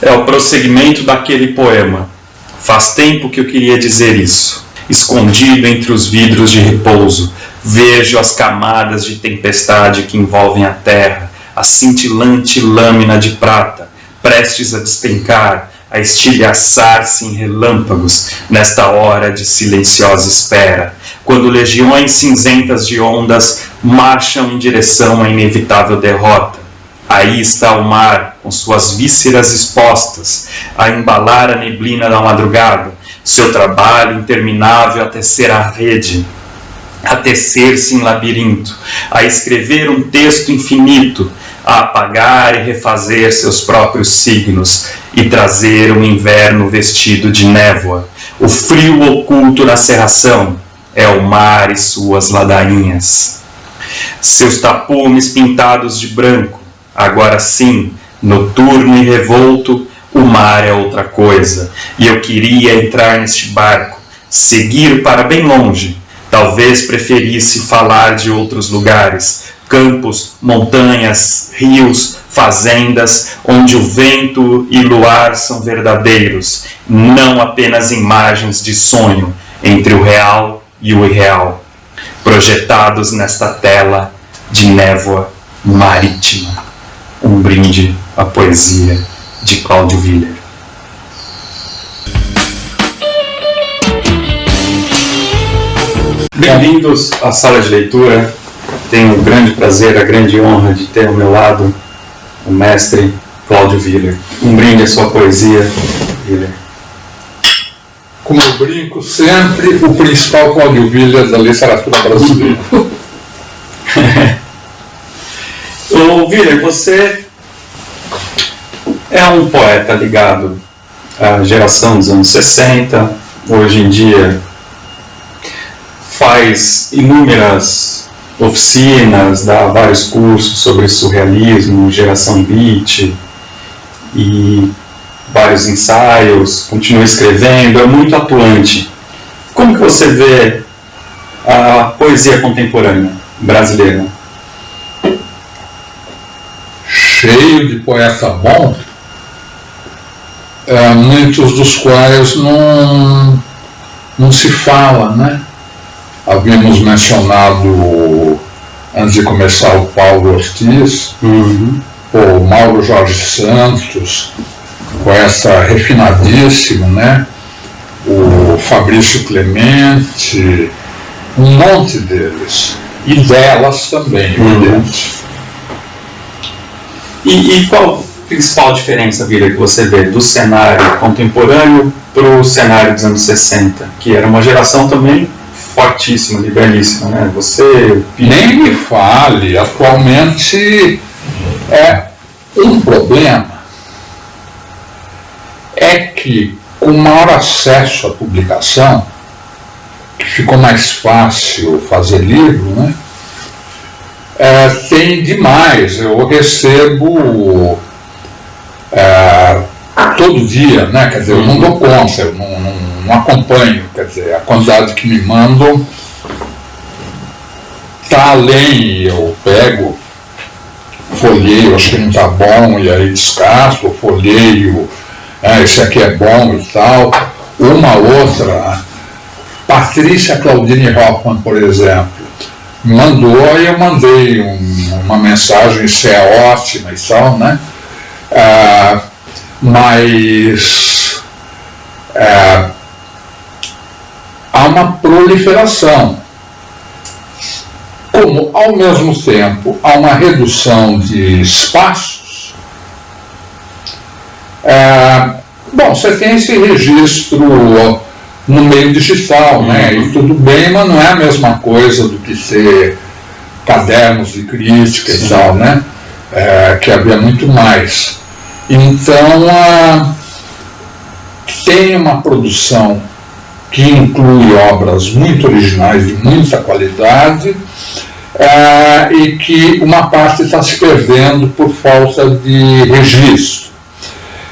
É o prosseguimento daquele poema. Faz tempo que eu queria dizer isso. Escondido entre os vidros de repouso, vejo as camadas de tempestade que envolvem a terra, a cintilante lâmina de prata, prestes a despencar, a estilhaçar-se em relâmpagos, nesta hora de silenciosa espera, quando legiões cinzentas de ondas marcham em direção à inevitável derrota. Aí está o mar, com suas vísceras expostas, a embalar a neblina da madrugada, seu trabalho interminável a tecer a rede, a tecer-se em labirinto, a escrever um texto infinito, a apagar e refazer seus próprios signos e trazer um inverno vestido de névoa. O frio oculto na cerração é o mar e suas ladainhas. Seus tapumes pintados de branco, agora sim, noturno e revolto, o mar é outra coisa, e eu queria entrar neste barco, seguir para bem longe. Talvez preferisse falar de outros lugares, campos, montanhas, rios, fazendas, onde o vento e luar são verdadeiros, não apenas imagens de sonho entre o real e o irreal, projetados nesta tela de névoa marítima. Um brinde à poesia de Cláudio Viller. Bem-vindos à sala de leitura. Tenho o grande prazer, a grande honra de ter ao meu lado o mestre Cláudio Viller. Um brinde à sua poesia, Viller. Como eu brinco sempre, o principal Cláudio Viller da literatura brasileira. Ô Viller, você é um poeta ligado à geração dos anos 60, hoje em dia faz inúmeras oficinas, dá vários cursos sobre surrealismo, geração beat e vários ensaios, continua escrevendo, é muito atuante. Como que você vê a poesia contemporânea brasileira? Cheio de poeta bom, muitos dos quais não se fala, né? Havíamos mencionado, antes de começar, o Paulo Ortiz, o Mauro Jorge Santos, poeta refinadíssimo, né? O Fabrício Clemente, um monte deles, e delas também, evidente. E qual a principal diferença, Viller, que você vê do cenário contemporâneo para o cenário dos anos 60, que era uma geração também fortíssima, liberalíssima, né? Você... Nem me fale, atualmente é um problema, é que com maior acesso à publicação, que ficou mais fácil fazer livro, né? Tem demais, eu recebo todo dia, né? Quer dizer, eu não dou conta, eu não acompanho, quer dizer, a quantidade que me mandam está além, eu pego, folheio, acho que não está bom, e aí descasso, folheio, esse aqui é bom e tal. Uma outra, Patrícia Claudine Hoffmann, por exemplo, mandou e eu mandei uma mensagem, isso é ótima e tal, né? Mas há uma proliferação. Como, ao mesmo tempo, há uma redução de espaços, bom, você tem esse registro no meio digital, né? E tudo bem, mas não é a mesma coisa do que ter cadernos de crítica e tal, né? Que havia muito mais. Então, tem uma produção que inclui obras muito originais, de muita qualidade, e que uma parte está se perdendo por falta de registro.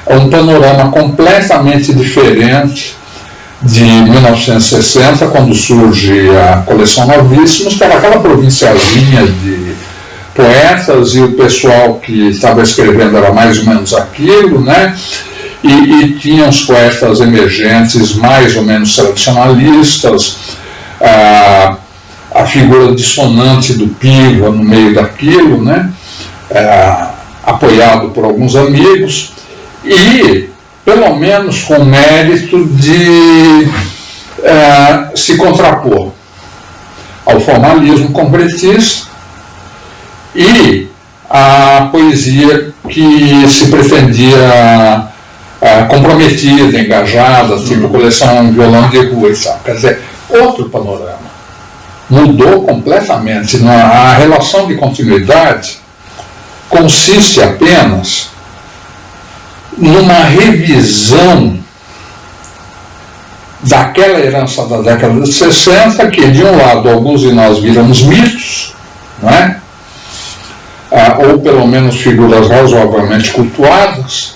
É um panorama completamente diferente de 1960, quando surge a coleção Novíssimos, que era aquela provinciazinha de poetas, e o pessoal que estava escrevendo era mais ou menos aquilo, né? e tinha os poetas emergentes mais ou menos tradicionalistas, a figura dissonante do Piva no meio daquilo, né? Apoiado por alguns amigos, e pelo menos com mérito de se contrapor ao formalismo concretista e à poesia que se pretendia comprometida, engajada, tipo coleção Violão de Rua e tal. Quer dizer, outro panorama. Mudou completamente. A relação de continuidade consiste apenas numa revisão daquela herança da década de 60, que de um lado alguns de nós viramos mitos, não é? Ou pelo menos figuras razoavelmente cultuadas,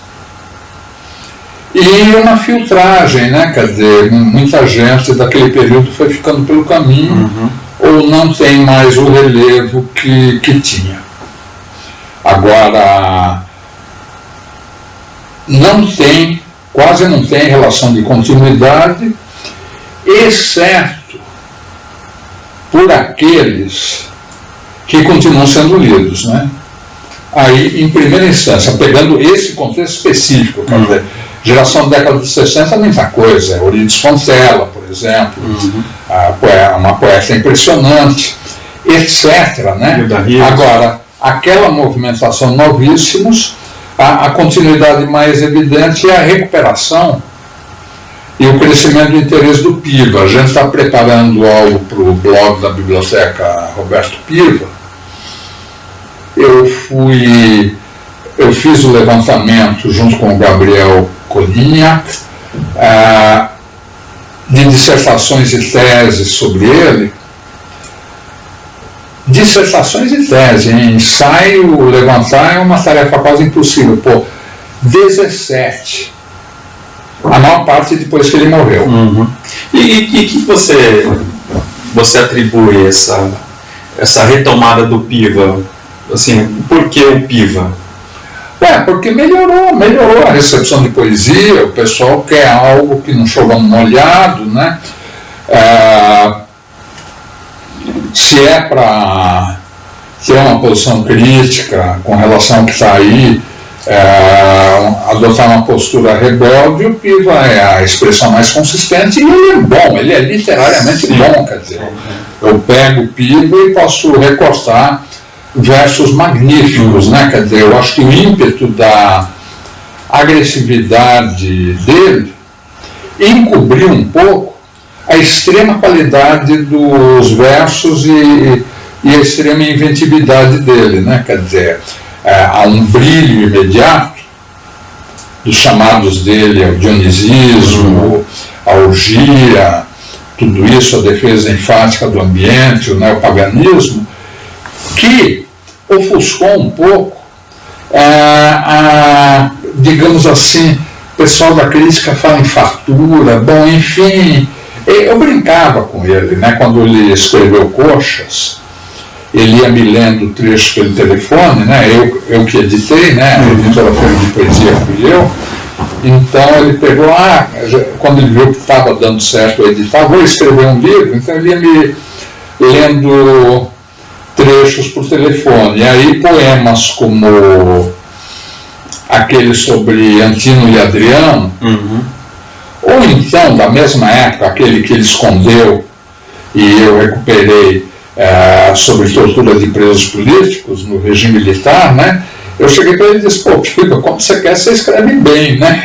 e uma filtragem, né? Quer dizer, muita gente daquele período foi ficando pelo caminho, ou não tem mais o relevo que tinha. Agora, quase não tem relação de continuidade, exceto por aqueles que continuam sendo lidos, né? Aí, em primeira instância, pegando esse contexto específico, quer dizer, geração da década de 60 é muita coisa, Eurídice Fontela, por exemplo, uma poeta impressionante, etc., né? Agora, aquela movimentação Novíssimos, a continuidade mais evidente é a recuperação e o crescimento do interesse do Piva. A gente está preparando algo para o blog da Biblioteca Roberto Piva. Eu fiz o levantamento junto com o Gabriel Colignac de dissertações e teses sobre ele. Dissertações e teses, ensaio, levantar é uma tarefa quase impossível. 17. A maior parte depois que ele morreu. E que você atribui essa retomada do Piva? Assim, por que o Piva? Porque melhorou a recepção de poesia, o pessoal quer algo que não chova no molhado, né? Se é para ter uma posição crítica com relação ao que está aí, adotar uma postura rebelde, o Piva é a expressão mais consistente, e ele é bom, ele é literariamente bom, quer dizer, eu pego o Piva e posso recortar versos magníficos, né? Quer dizer, eu acho que o ímpeto da agressividade dele encobriu um pouco a extrema qualidade dos versos e a extrema inventividade dele, né? Quer dizer, há um brilho imediato dos chamados dele ao dionisismo, à orgia, tudo isso, a defesa enfática do ambiente, o neopaganismo, que ofuscou um pouco digamos assim, o pessoal da crítica fala em fartura, bom, enfim, eu brincava com ele, né, quando ele escreveu Coxas, ele ia me lendo trechos pelo telefone, né, eu que editei, né, a editora de poesia fui eu, então ele pegou, quando ele viu que estava dando certo eu editar, vou escrever um livro, então ele ia me lendo trechos por telefone, e aí poemas como aquele sobre Antino e Adriano, ou então, da mesma época, aquele que ele escondeu e eu recuperei sobre tortura de presos políticos no regime militar, né? Eu cheguei para ele e disse, Piva, como você quer, você escreve bem, né?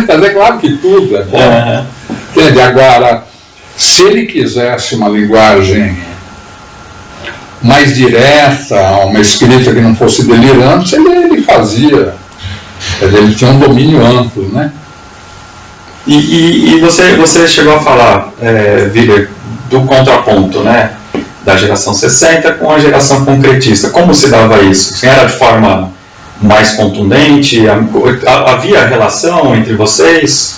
Mas é claro que tudo é bom. Entende? Agora, se ele quisesse uma linguagem mais direta, uma escrita que não fosse delirante, ele fazia. Ele tinha um domínio amplo, né? E você chegou a falar, Willer, do contraponto, né? Da geração 60 com a geração concretista. Como se dava isso? Era de forma mais contundente? Havia relação entre vocês?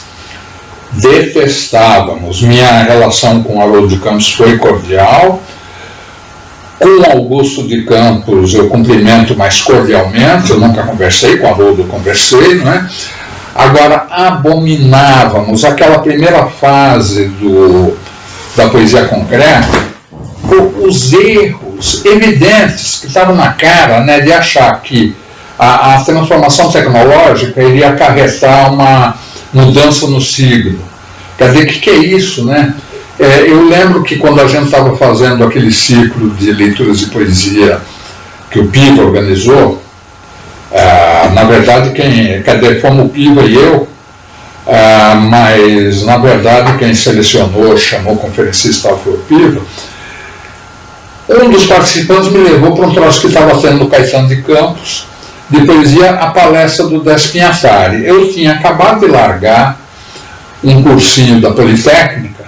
Detestávamos. Minha relação com o Haroldo de Campos foi cordial. Com Augusto de Campos eu cumprimento mais cordialmente, eu nunca conversei, com Haroldo eu conversei, não é? Agora, abominávamos aquela primeira fase da poesia concreta, os erros evidentes que estavam na cara, né, de achar que a transformação tecnológica iria acarretar uma mudança no siglo. Quer dizer, o que é isso, né? Eu lembro que quando a gente estava fazendo aquele ciclo de leituras de poesia que o Piva organizou, na verdade, fomos o Piva e eu, mas na verdade quem selecionou, chamou o conferencista foi o Piva. Um dos participantes me levou para um troço que estava tendo no Caetano de Campos, de poesia, a palestra do Décio Pinhatari. Eu tinha acabado de largar um cursinho da Politécnica,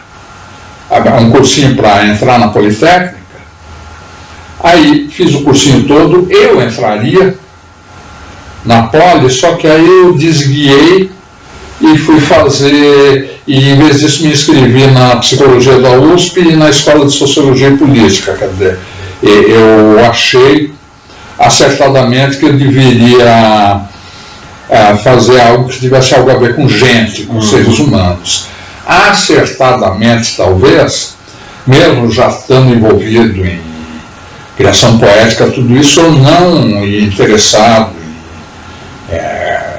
um cursinho para entrar na Politécnica, aí fiz o cursinho todo, eu entraria na Poli, só que aí eu desguiei e fui fazer, e em vez disso me inscrevi na Psicologia da USP e na Escola de Sociologia e Política. Quer dizer, eu achei acertadamente que eu deveria fazer algo que tivesse algo a ver com gente, com seres humanos. Acertadamente, talvez, mesmo já estando envolvido em criação poética, tudo isso, eu não interessado,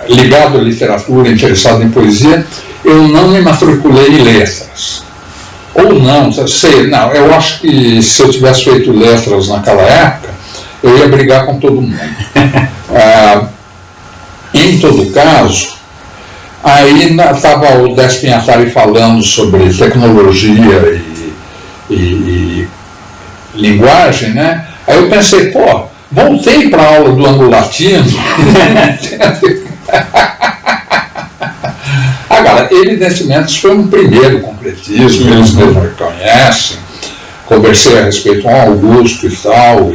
ligado à literatura, interessado em poesia, eu não me matriculei em letras. Ou não, não, eu acho que se eu tivesse feito letras naquela época, eu ia brigar com todo mundo. Em todo caso, aí estava o Décio Pinhatari falando sobre tecnologia e linguagem, né? Aí eu pensei, voltei para a aula do anglo-latino. Agora, evidentemente, isso foi um primeiro concretismo, eles mesmos reconhecem, conversei a respeito com Augusto e tal.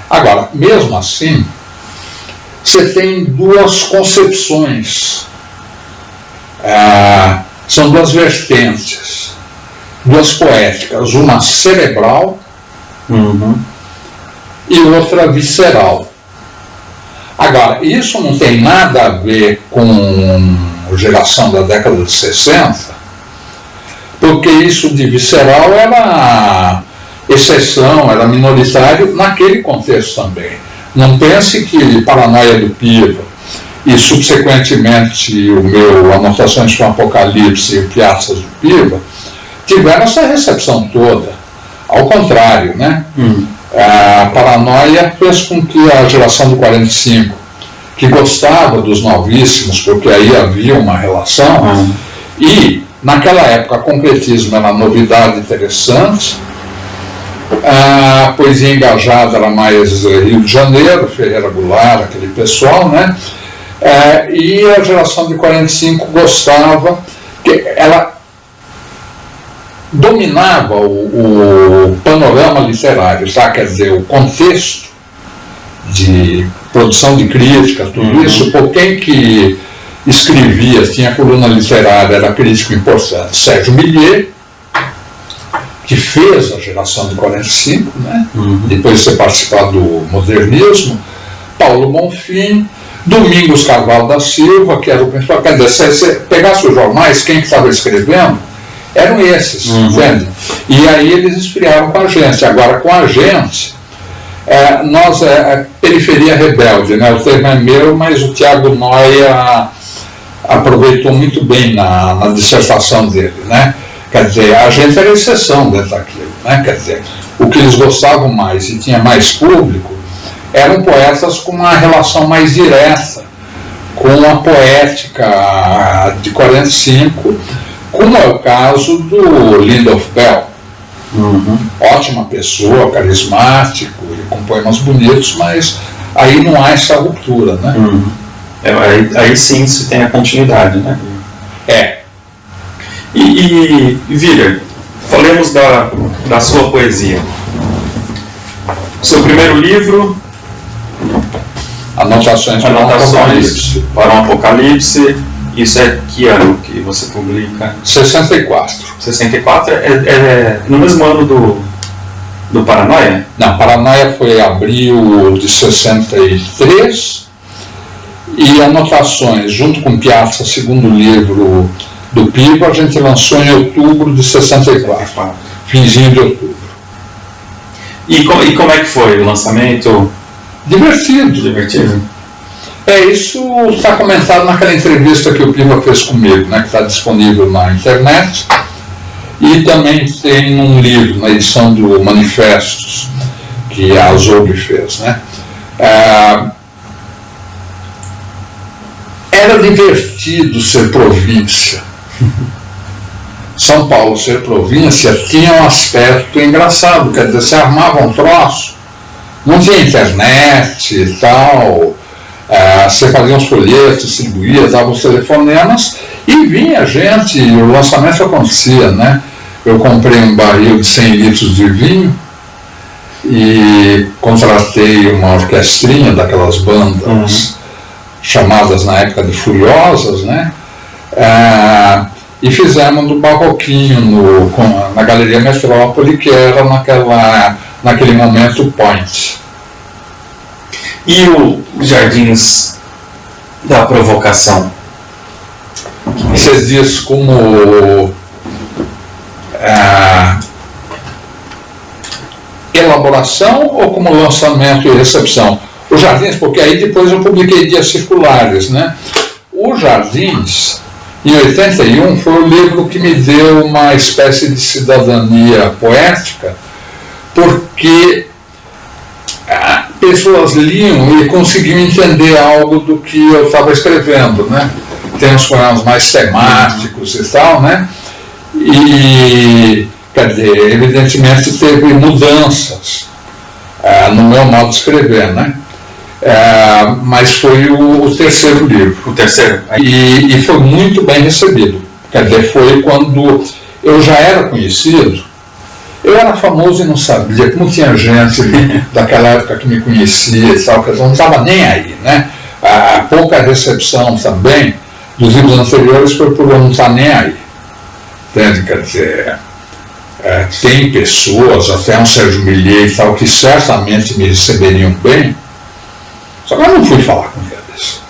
Agora, mesmo assim, você tem duas concepções, são duas vertentes, duas poéticas, uma cerebral e outra visceral. Agora, isso não tem nada a ver com a geração da década de 60, porque isso de visceral era exceção, era minoritário naquele contexto também. Não pense que Paranoia do Piva e subsequentemente o meu Anotações para o Apocalipse e o Piaças do Piva tiveram essa recepção toda. Ao contrário, né? A Paranoia fez com que a geração do 45, que gostava dos novíssimos, porque aí havia uma relação, e naquela época o concretismo era uma novidade interessante, a poesia engajada era mais Rio de Janeiro, Ferreira Goulart, aquele pessoal, né? E a geração de 45 gostava, que ela dominava o panorama literário, tá? Quer dizer, o contexto de produção de crítica, tudo isso, por quem que escrevia, tinha coluna literária, era crítico importante, Sérgio Milliet, que fez a geração de 45, né? Depois de ter participado do modernismo, Paulo Bonfim, Domingos Carvalho da Silva, que era o principal. Quer dizer, se você pegasse os jornais, quem que estava escrevendo, eram esses, entende? E aí eles esfriaram com a gente. Agora, com a gente, nós, periferia rebelde, né? O termo é meu, mas o Tiago Noia aproveitou muito bem na dissertação dele, né? Quer dizer, a gente era exceção dentro daquilo, né? Quer dizer, o que eles gostavam mais e tinha mais público eram poetas com uma relação mais direta com a poética de 45, como é o caso do Lindolf Bell. Ótima pessoa, carismático, e com poemas bonitos, mas aí não há essa ruptura, né? Aí sim se tem a continuidade, né? E Willer, falemos da sua poesia. Seu primeiro livro, Anotações para um Apocalipse. Isso é que ano que você publica? 64. 64 é no mesmo ano Do Paranoia? Não, Paranoia foi abril de 63 e Anotações, junto com Piazza, segundo livro do Pivo, a gente lançou em outubro de 64, finzinho de outubro. E como é que foi o lançamento? Divertido. Isso está comentado naquela entrevista que o Piva fez comigo, né, que está disponível na internet. E também tem um livro, na edição do Manifestos, que a Azogue fez. Né? Era divertido ser província. São Paulo ser província tinha um aspecto engraçado, quer dizer, você armava um troço, não tinha internet e tal, você fazia uns folhetos, distribuía, dava os telefonemas e vinha gente, e o lançamento acontecia, né? Eu comprei um barril de 100 litros de vinho e contratei uma orquestrinha daquelas bandas chamadas na época de Furiosas, né? E fizemos no Barroquinho, na Galeria Metrópole, que era naquele momento o Point. E o Jardins da Provocação? Você diz como elaboração ou como lançamento e recepção? O Jardins, porque aí depois eu publiquei Dias Circulares, né? O Jardins, em 81, foi o livro que me deu uma espécie de cidadania poética, porque pessoas liam e conseguiam entender algo do que eu estava escrevendo, né? Tem uns poemas mais temáticos e tal, né? E, quer dizer, evidentemente teve mudanças no meu modo de escrever, né? Mas foi o terceiro livro. O terceiro? E foi muito bem recebido. Quer dizer, foi quando eu já era conhecido. Eu era famoso e não sabia, como tinha gente daquela época que me conhecia e tal, que não estava nem aí, né? A pouca recepção também dos livros anteriores foi por eu não estar nem aí. Entende? Quer dizer, tem pessoas, até um Sérgio Millier e tal, que certamente me receberiam bem, só que eu não fui falar com eles.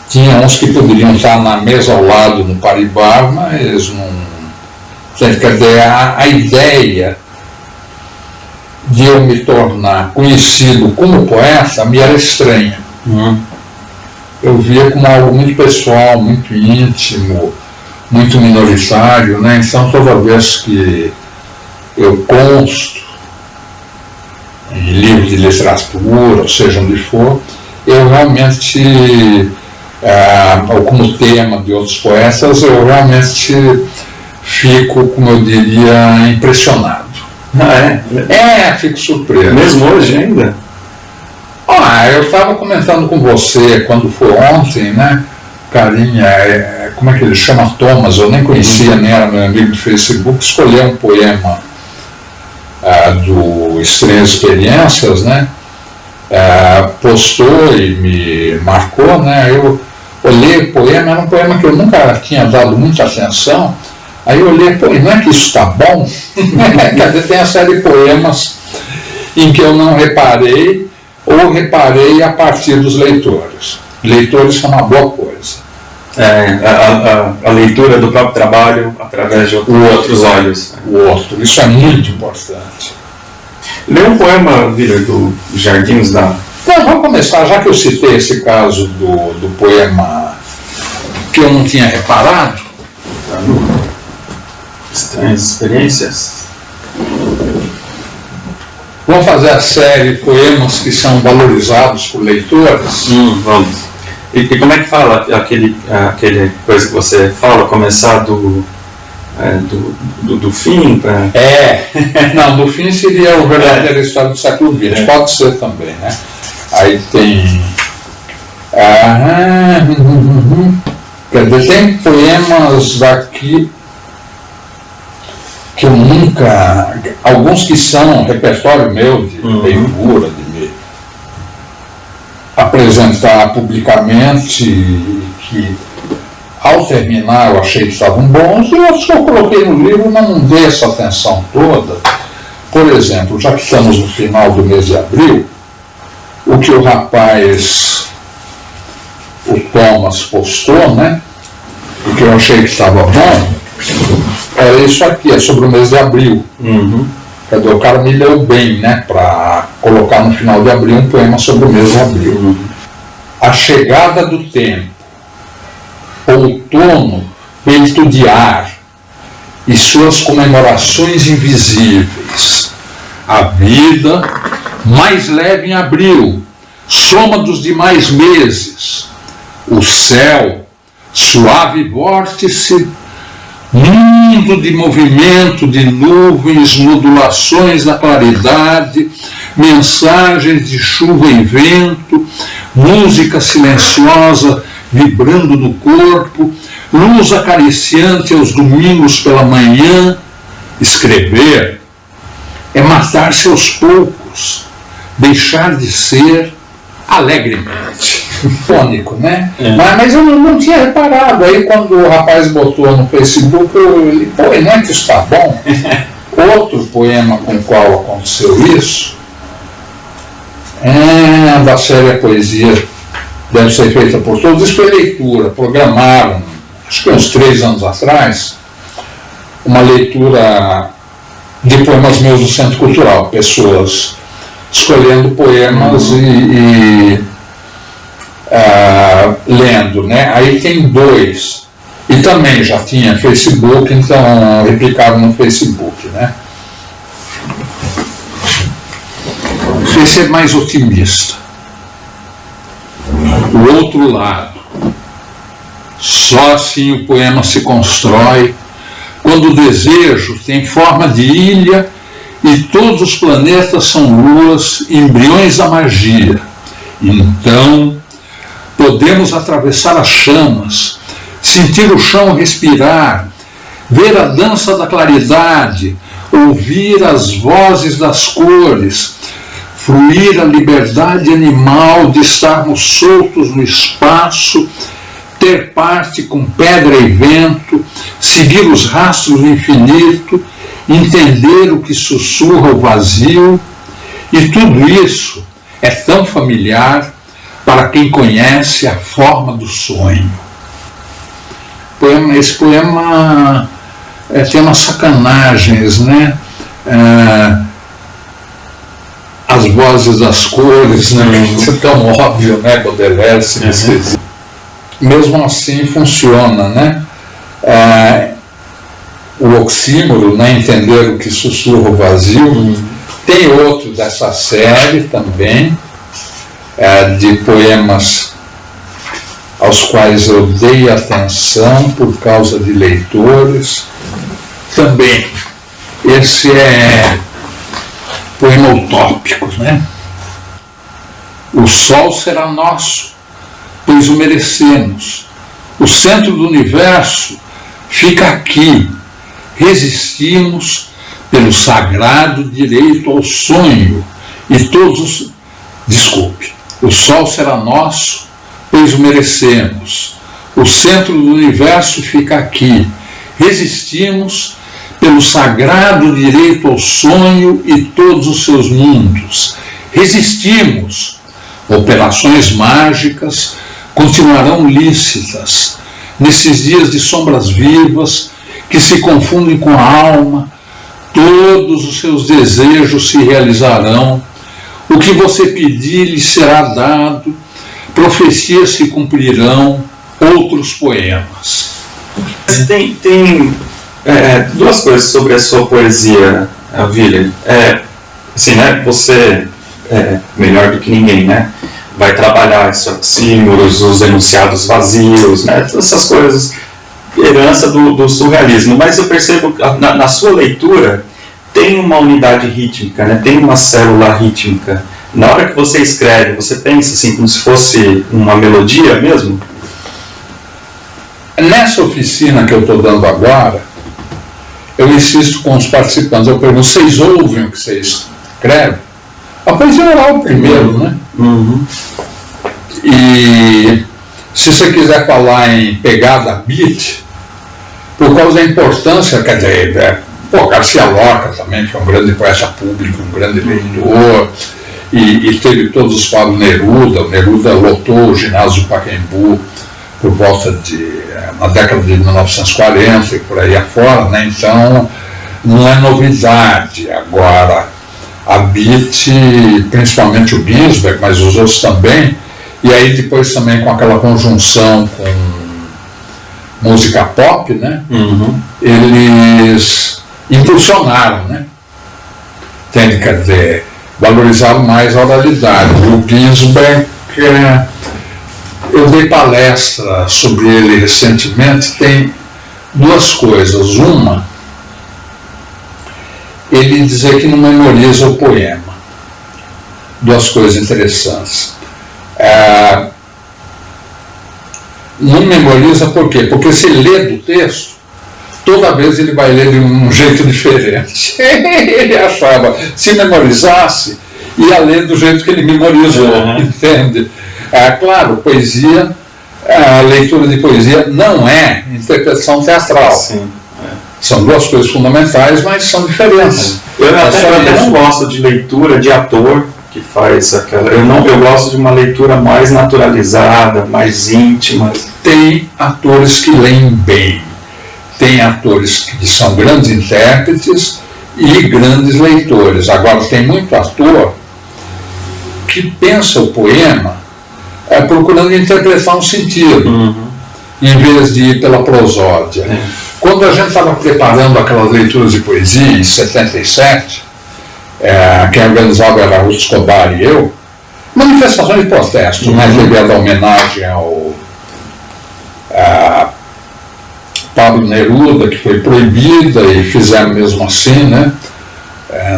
Tinha uns que poderiam estar na mesa ao lado no Paribá, mas não. Quer dizer, a ideia de eu me tornar conhecido como poeta me era estranha. Eu via como algo muito pessoal, muito íntimo, muito minoritário, né? Então, toda vez que eu consto em livros de literatura, ou seja onde for, eu realmente, ou como tema de outros poetas, eu realmente fico, como eu diria, impressionado. Fico surpreso. Mesmo hoje ainda? Eu estava comentando com você quando foi ontem, né? Carinha, como é que ele chama? Thomas, eu nem conhecia, nem era meu amigo do Facebook, escolheu um poema do Estranhas Experiências, né? Postou e me marcou, né? Eu olhei o poema, era um poema que eu nunca tinha dado muita atenção. Aí eu olhei, não é que isso está bom? Quer dizer, tem a série de poemas em que eu não reparei, ou reparei a partir dos leitores. Leitores são uma boa coisa. A leitura do próprio trabalho através de outros olhos. Isso é muito importante. Lê um poema, Vila, do Jardins da... Não, vamos começar, já que eu citei esse caso do poema que eu não tinha reparado. Estranhas Experiências. Vamos fazer a série poemas que são valorizados por leitores? Vamos. E como é que fala aquele coisa que você fala, começar do fim? Não, do fim seria o verdadeiro história do século XX, pode ser também, né? Aí tem... quer dizer, tem poemas daqui que eu nunca... Alguns que são repertório meu de leitura, de me apresentar publicamente, que ao terminar eu achei que estavam bons, e outros que eu coloquei no livro, mas não dei essa atenção toda, por exemplo, já que estamos no final do mês de abril, o que o rapaz, o Thomas, postou, né? O que eu achei que estava bom, era isso aqui, é sobre o mês de abril. Cadê? O cara me deu bem, né? Para colocar no final de abril um poema sobre o mês de abril. A chegada do tempo, outono feito de ar e suas comemorações invisíveis. A vida mais leve em abril, soma dos demais meses. O céu, suave vórtice, mundo de movimento de nuvens, modulações da claridade, mensagens de chuva e vento, música silenciosa vibrando no corpo, luz acariciante aos domingos pela manhã. Escrever é matar-se aos poucos, deixar de ser alegremente. Fônico, né? Mas eu não tinha reparado. Aí quando o rapaz botou no Facebook, eu li, pô, não é que está bom? Outro poema com o qual aconteceu isso é da série A Poesia Deve Ser Feita por Todos. Isso foi leitura. Programaram, acho que uns 3 anos atrás, uma leitura de poemas meus do Centro Cultural. Pessoas escolhendo poemas e lendo, né? Aí tem 2. E também já tinha Facebook, então replicaram no Facebook, né? Esse é mais otimista. O outro lado. Só assim o poema se constrói, quando o desejo tem forma de ilha e todos os planetas são luas, embriões da magia. Então, podemos atravessar as chamas, sentir o chão respirar, ver a dança da claridade, ouvir as vozes das cores, fruir a liberdade animal de estarmos soltos no espaço, ter parte com pedra e vento, seguir os rastros do infinito, entender o que sussurra o vazio, e tudo isso é tão familiar para quem conhece a forma do sonho. Esse poema tem umas sacanagens, né? As vozes das cores, né? Isso é tão óbvio, né? Baudelaire se esquece. Mesmo assim funciona, né? O oxímoro, né? Entender o que sussurra o vazio. Tem outro dessa série também, de poemas aos quais eu dei atenção por causa de leitores. Também, esse é poema utópico, né? O sol será nosso, pois o merecemos. O centro do universo fica aqui. Resistimos pelo sagrado direito ao sonho e todos... Desculpe. O sol será nosso, pois o merecemos. O centro do universo fica aqui. Resistimos pelo sagrado direito ao sonho e todos os seus mundos. Resistimos. Operações mágicas continuarão lícitas nesses dias de sombras vivas que se confundem com a alma. Todos os seus desejos se realizarão. O que você pedir lhe será dado. Profecias se cumprirão. Outros poemas. Tem duas coisas sobre a sua poesia, William. Assim, né, você é melhor do que ninguém, né? Vai trabalhar esses oxímoros, os enunciados vazios, né? Todas essas coisas, herança do surrealismo. Mas eu percebo que na sua leitura tem uma unidade rítmica, né? Tem uma célula rítmica. Na hora que você escreve, você pensa assim como se fosse uma melodia mesmo? Nessa oficina que eu estou dando agora, eu insisto com os participantes, eu pergunto, vocês ouvem o que vocês escrevem? A poesia oral primeiro, né? E se você quiser falar em pegada beat, por causa da importância, quer dizer, Garcia Lorca também, que é um grande poeta público, um grande leitor, e teve todos os quadros Neruda. O Neruda lotou o ginásio do Pacaembu por volta na década de 1940 e por aí afora, né? Então não é novidade. Agora, a Beat, principalmente o Ginsberg, mas os outros também, e aí depois também com aquela conjunção com música pop, né? Eles impulsionaram, né? Entende? Quer dizer, valorizaram mais a oralidade. O Ginsberg, eu dei palestra sobre ele recentemente, tem duas coisas. Uma, ele dizer que não memoriza o poema. Duas coisas interessantes. Não memoriza por quê? Porque se lê do texto, toda vez ele vai ler de um jeito diferente. Ele achava, se memorizasse, ia ler do jeito que ele memorizou, entende? Claro, poesia, a leitura de poesia não é interpretação teatral. Sim. São duas coisas fundamentais, mas são diferentes. Eu até não gosto de leitura de ator que faz aquela. Eu gosto de uma leitura mais naturalizada, mais íntima. Tem atores que leem bem, tem atores que são grandes intérpretes e grandes leitores. Agora, tem muito ator que pensa o poema procurando interpretar um sentido, em vez de ir pela prosódia. Quando a gente estava preparando aquelas leituras de poesia em 77, quem organizava era Ruth Escobar e eu, manifestações de protesto, né? Teve a homenagem ao Pablo Neruda, que foi proibida, e fizeram mesmo assim, né?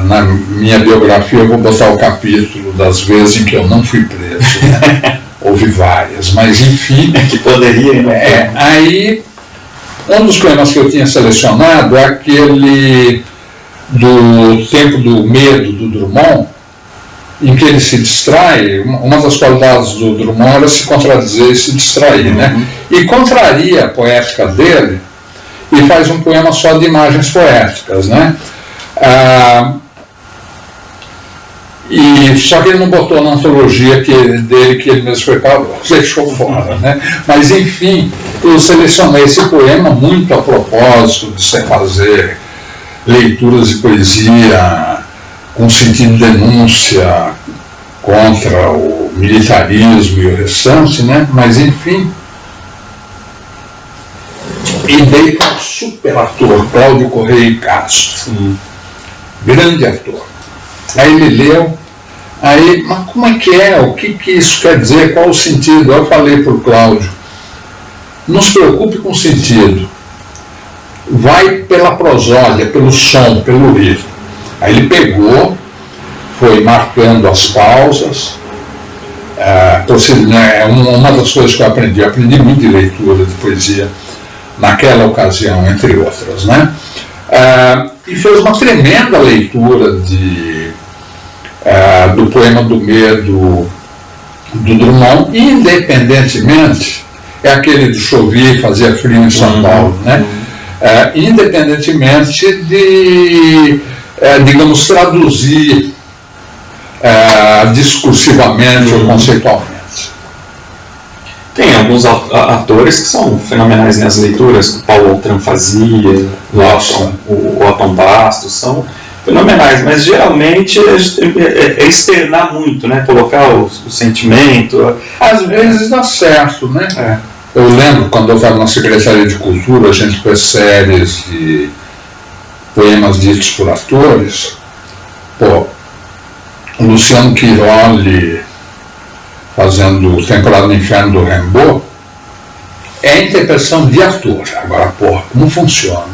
Na minha biografia eu vou botar o capítulo das vezes em que eu não fui preso, né? Houve várias, mas enfim. Que poderia, né? Aí, um dos poemas que eu tinha selecionado é aquele do Tempo do Medo, do Drummond, em que ele se distrai. Uma das qualidades do Drummond era se contradizer e se distrair, né? E contraria a poética dele e faz um poema só de imagens poéticas, né? Só que ele não botou na antologia dele que ele mesmo preparou, deixou fora, né? Mas enfim, eu selecionei esse poema muito a propósito de se fazer leituras de poesia com sentido de denúncia contra o militarismo e o restante, né? Mas enfim, e dei para um super ator, Cláudio Correia e Castro, grande ator. Aí ele leu, mas como é que é? O que isso quer dizer? Qual o sentido? Eu falei para o Cláudio, não se preocupe com o sentido, vai pela prosódia, pelo som, pelo ritmo. Aí ele pegou, foi marcando as pausas. Uma das coisas que eu aprendi muito de leitura de poesia naquela ocasião, entre outras, né? E fez uma tremenda leitura do poema do Medo do Drummond, independentemente, é aquele do chover, fazia frio em São Paulo, né? Independentemente de, digamos, traduzir discursivamente ou conceitualmente. Tem alguns atores que são fenomenais nas leituras, o Paulo Altran fazia, o Otton Bastos, são fenomenais, mas geralmente é externar muito, né? Colocar o sentimento. Às vezes dá certo, né? Eu lembro, quando eu estava na Secretaria de Cultura, a gente fez séries de poemas ditos por atores. O Luciano Quiroli fazendo Temporada no Inferno do Rimbaud, é a interpretação de ator. Agora, como funciona?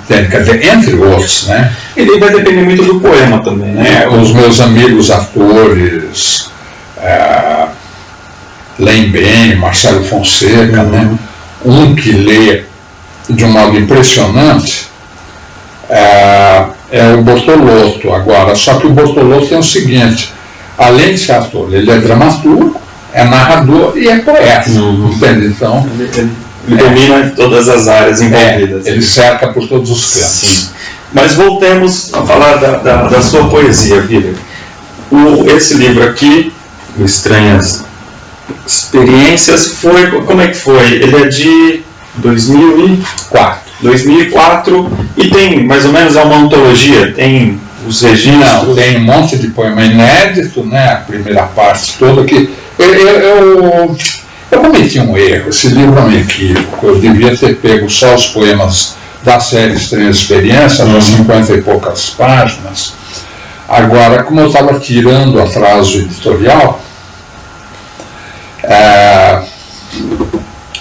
Quer dizer, entre outros, né? E daí vai depender muito do poema também, né? Os meus amigos atores leem bem, Marcelo Fonseca, né? Um que lê de um modo impressionante é o Bortolotto. Agora, só que o Bortolotto tem o seguinte: além de ser ator, ele é dramaturgo, é narrador e é poeta. Entende? Então, ele domina todas as áreas envolvidas. Ele cerca por todos os cantos. Sim. Mas voltemos a falar da sua poesia, Vira. Esse livro aqui, o Estranhas Experiências, como é que foi? Ele é de 2004 e tem mais ou menos uma antologia, tem os registros. Não, tem um monte de poema inédito, né? A primeira parte toda que eu cometi um erro. Esse livro é um equívoco. Eu devia ter pego só os poemas da série Estranhas Experiências, nas 50 e poucas páginas. Agora, como eu estava tirando o atraso editorial,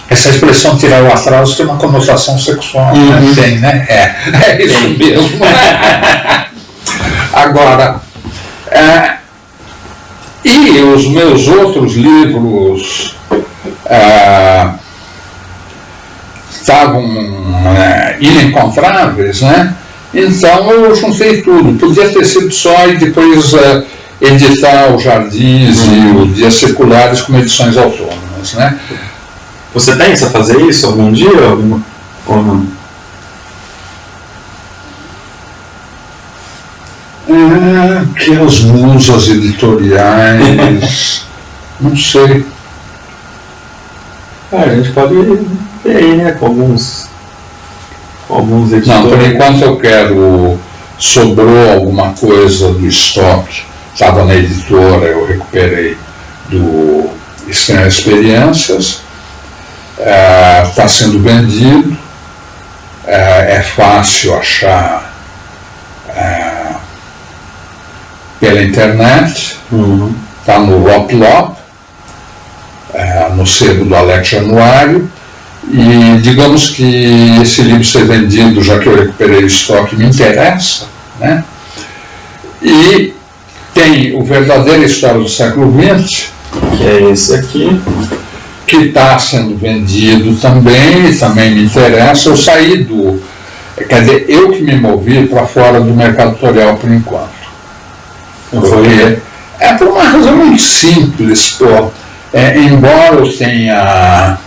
essa expressão tirar o atraso tem uma conotação sexual, né? Tem, né? É isso mesmo. Agora, e os meus outros livros estavam inencontráveis, né? Então eu juntei tudo. Podia ter sido só e depois editar os Jardins e os Dias Seculares como edições autônomas, né? Você pensa fazer isso algum dia ou não? Que as musas editoriais, não sei. A gente pode ver aí, né, com alguns editores. Não, por enquanto eu quero, sobrou alguma coisa do estoque, estava na editora, eu recuperei do Estranhas Experiências, está sendo vendido, é fácil achar pela internet, está no Lop, no sebo do Alex Januário, e digamos que esse livro ser vendido, já que eu recuperei o estoque, me interessa, né? E tem o Verdadeira História do Século XX, que é esse aqui, que está sendo vendido também, e também me interessa. Eu saí quer dizer, eu que me movi para fora do mercado editorial por enquanto. Porque por uma razão muito simples, embora eu tenha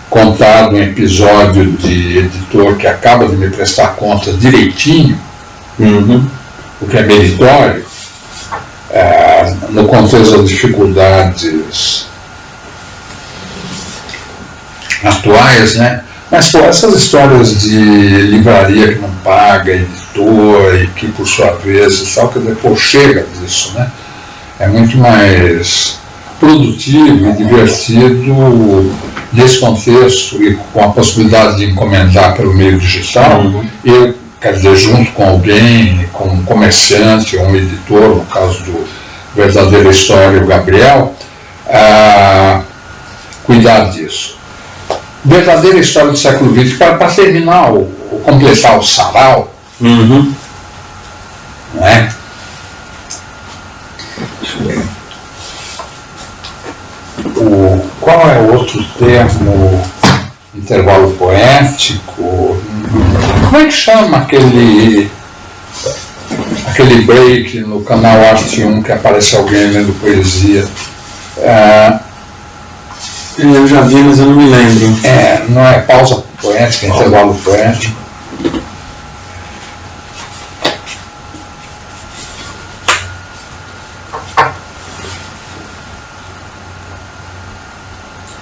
contado um episódio de editor que acaba de me prestar conta direitinho, o que é meritório, no contexto das dificuldades atuais, né? Mas essas histórias de livraria que não paga, editor, e que por sua vez, só que depois chega disso, né? É muito mais produtivo e divertido nesse contexto, e com a possibilidade de encomendar pelo meio digital, eu, quer dizer, junto com alguém, com um comerciante ou um editor, no caso do Verdadeira História, o Gabriel, cuidar disso. Verdadeira História do Século XX, para terminar, completar o sarau, não é? Deixa eu ver. Qual é o outro termo? Intervalo poético? Como é que chama aquele break no canal Arte 1 que aparece alguém lendo poesia? Eu já vi, mas eu não me lembro. Não é pausa poética, intervalo poético.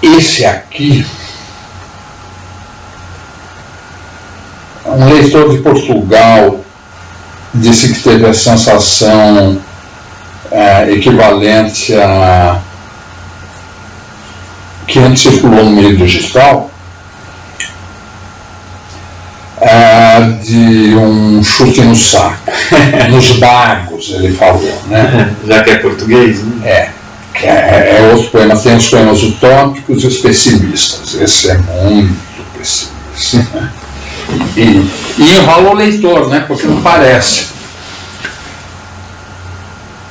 Esse aqui, um leitor de Portugal disse que teve a sensação equivalente a que antes circulou no meio digital, de um chute no saco, nos bagos, ele falou, né? Já que é português, né? É outro poema. Tem os poemas utópicos e os pessimistas. Esse é muito pessimista. E enrola o leitor, né? Porque não parece.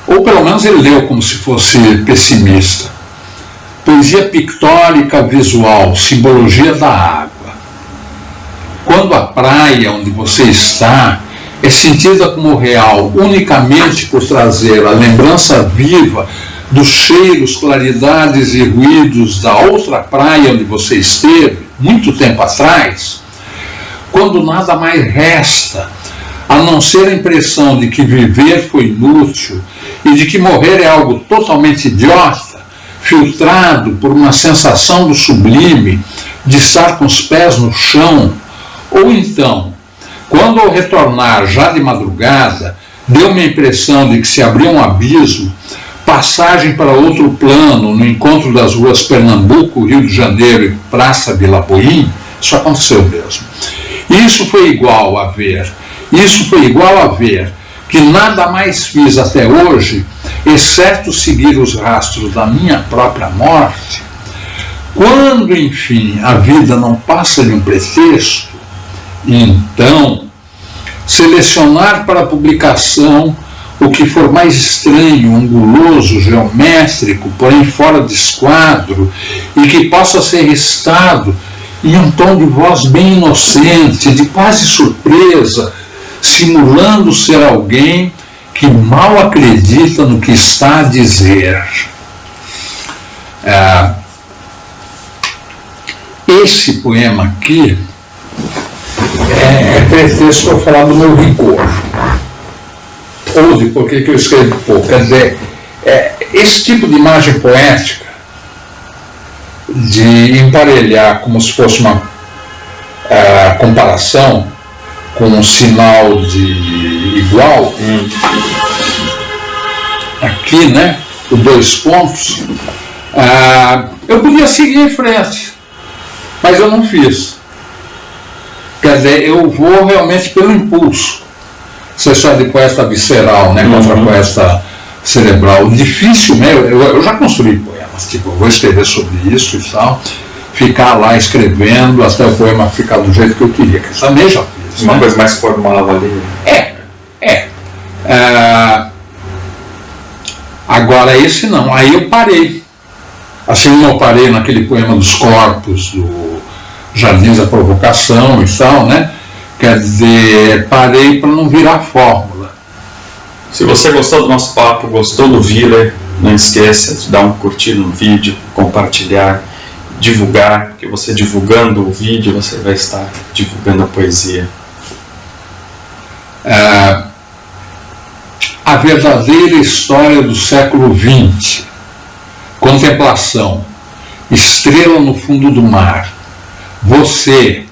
Ou pelo menos ele leu como se fosse pessimista. Poesia pictórica visual, simbologia da água. Quando a praia onde você está é sentida como real unicamente por trazer a lembrança viva dos cheiros, claridades e ruídos da outra praia onde você esteve, muito tempo atrás, quando nada mais resta a não ser a impressão de que viver foi inútil e de que morrer é algo totalmente idiota, filtrado por uma sensação do sublime de estar com os pés no chão, ou então, quando ao retornar já de madrugada, deu-me a impressão de que se abriu um abismo, passagem para outro plano no encontro das ruas Pernambuco, Rio de Janeiro e Praça Vila Boim, isso aconteceu mesmo. Isso foi igual a ver que nada mais fiz até hoje, exceto seguir os rastros da minha própria morte. Quando, enfim, a vida não passa de um pretexto, então, selecionar para publicação o que for mais estranho, anguloso, geométrico, porém fora de esquadro, e que possa ser recitado em um tom de voz bem inocente, de quase surpresa, simulando ser alguém que mal acredita no que está a dizer. Esse poema aqui é pretexto para eu falar do meu rigor, ou de por que eu escrevo pouco. Quer dizer, esse tipo de imagem poética, de emparelhar como se fosse uma comparação com um sinal de igual, aqui, né, os 2 pontos, eu podia seguir em frente, mas eu não fiz. Quer dizer, eu vou realmente pelo impulso. Você sabe de poeta visceral, né, contra poeta cerebral. Dificilmente, eu já construí poemas, tipo, eu vou escrever sobre isso e tal, ficar lá escrevendo até o poema ficar do jeito que eu queria, que também já fiz. Uma coisa mais formal ali. Agora esse não, aí eu parei. Assim como eu parei naquele poema dos corpos, do Jardins da Provocação e tal, né? Quer dizer, parei para não virar fórmula. Se você gostou do nosso papo, gostou do Viller, não esqueça de dar um curtir no vídeo, compartilhar, divulgar, porque você divulgando o vídeo, você vai estar divulgando a poesia. A verdadeira história do século XX. Contemplação. Estrela no fundo do mar. Você,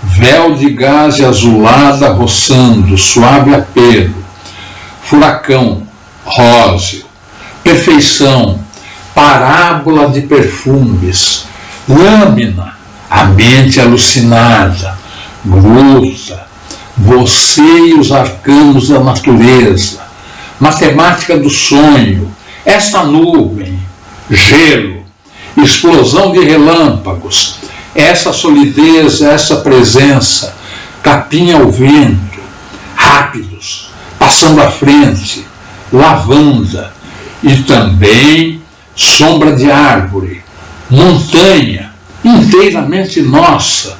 véu de gaze azulada roçando, suave apelo. Furacão, róseo. Perfeição, parábola de perfumes. Lâmina, a mente alucinada. Gruta, você e os arcanos da natureza. Matemática do sonho, esta nuvem, gelo, explosão de relâmpagos, essa solidez, essa presença, capim ao vento, rápidos, passando à frente, lavanda, e também sombra de árvore, montanha, inteiramente nossa,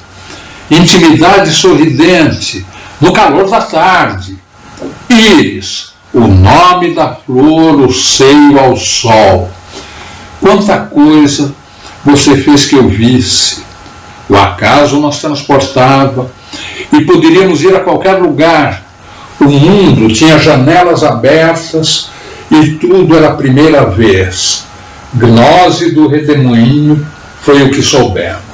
intimidade sorridente, no calor da tarde, íris, o nome da flor, o seio ao sol. Quanta coisa você fez que eu visse. O acaso nos transportava e poderíamos ir a qualquer lugar. O mundo tinha janelas abertas e tudo era a primeira vez. Gnose do redemoinho foi o que soubemos.